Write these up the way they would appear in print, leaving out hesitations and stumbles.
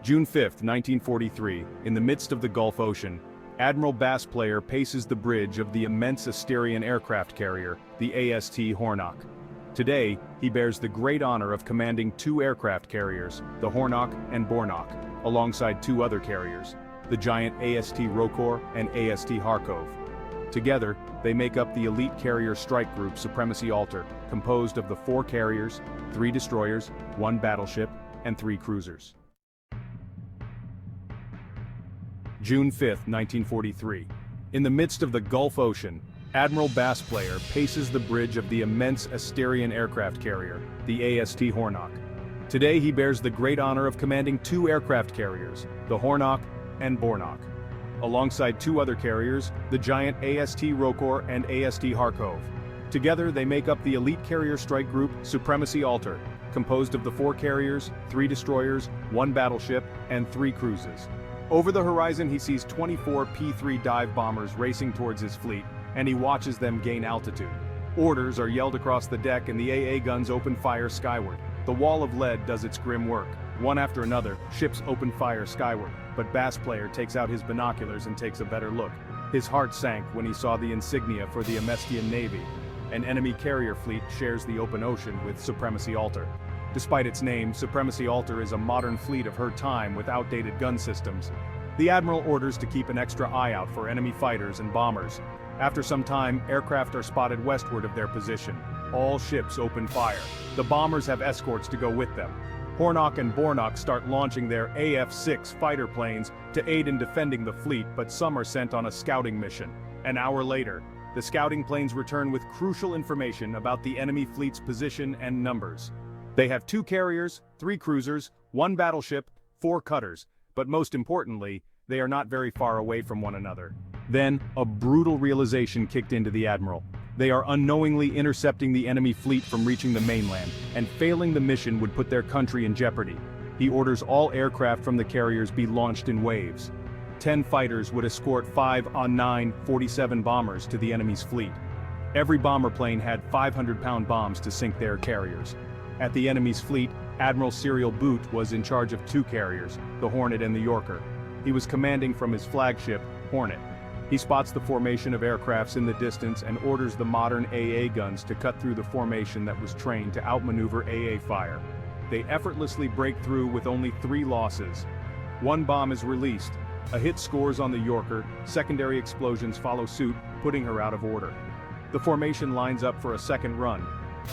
June 5, 1943, in the midst of the Gulf Ocean, Admiral Bass Player paces the bridge of the immense Asterian aircraft carrier, the AST Hornock. Today, he bears the great honor of commanding two aircraft carriers, the Hornock and Bornock, alongside two other carriers, the giant AST Rokor and AST Kharkov. Together, they make up the elite carrier strike group Supremacy Alter, composed of the 4 carriers, 3 destroyers, 1 battleship, and 3 cruisers. June 5, 1943. In the midst of the Gulf Ocean, Admiral Bass Player paces the bridge of the immense Asterian aircraft carrier, the AST Hornock. Today he bears the great honor of commanding 2 aircraft carriers, the Hornock and Bornock. Alongside 2 other carriers, the giant AST Rokor and AST Kharkov. Together they make up the elite carrier strike group Supremacy Alter, composed of the 4 carriers, 3 destroyers, 1 battleship, and 3 cruises. Over the horizon he sees 24 P-3 dive bombers racing towards his fleet, and he watches them gain altitude. Orders are yelled across the deck and the AA guns open fire skyward. The wall of lead does its grim work. One after another, ships open fire skyward, but Bass Player takes out his binoculars and takes a better look. His heart sank when he saw the insignia for the Amestian Navy. An enemy carrier fleet shares the open ocean with Supremacy Alter. Despite its name, Supremacy Alter is a modern fleet of her time with outdated gun systems. The Admiral orders to keep an extra eye out for enemy fighters and bombers. After some time, aircraft are spotted westward of their position. All ships open fire. The bombers have escorts to go with them. Hornock and Bornock start launching their AF-6 fighter planes to aid in defending the fleet, but some are sent on a scouting mission. An hour later, the scouting planes return with crucial information about the enemy fleet's position and numbers. They have 2 carriers, 3 cruisers, 1 battleship, 4 cutters, but most importantly, they are not very far away from one another. Then, a brutal realization kicked into the Admiral. They are unknowingly intercepting the enemy fleet from reaching the mainland, and failing the mission would put their country in jeopardy. He orders all aircraft from the carriers be launched in waves. 10 fighters would escort 5 on 9 47 bombers to the enemy's fleet. Every bomber plane had 500-pound bombs to sink their carriers. At the enemy's fleet, Admiral Cyril Boot was in charge of 2 carriers, the Hornet and the Yorker. He was commanding from his flagship, Hornet. He spots the formation of aircrafts in the distance and orders the modern AA guns to cut through the formation that was trained to outmaneuver AA fire. They effortlessly break through with only 3 losses. 1 bomb is released. A hit scores on the Yorker, secondary explosions follow suit, putting her out of order. The formation lines up for a second run.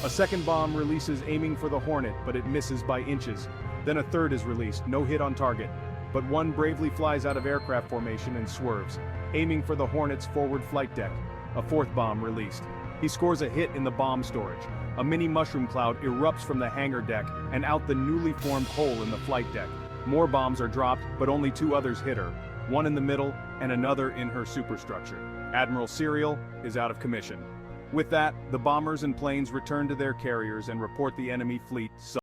A second bomb releases aiming for the Hornet, but it misses by inches. Then a third is released, no hit on target. But one bravely flies out of aircraft formation and swerves, aiming for the Hornet's forward flight deck. A 4th bomb released. He scores a hit in the bomb storage. A mini mushroom cloud erupts from the hangar deck and out the newly formed hole in the flight deck. More bombs are dropped, but only 2 others hit her. One in the middle and another in her superstructure. Admiral Cyril is out of commission. With that, the bombers and planes return to their carriers and report the enemy fleet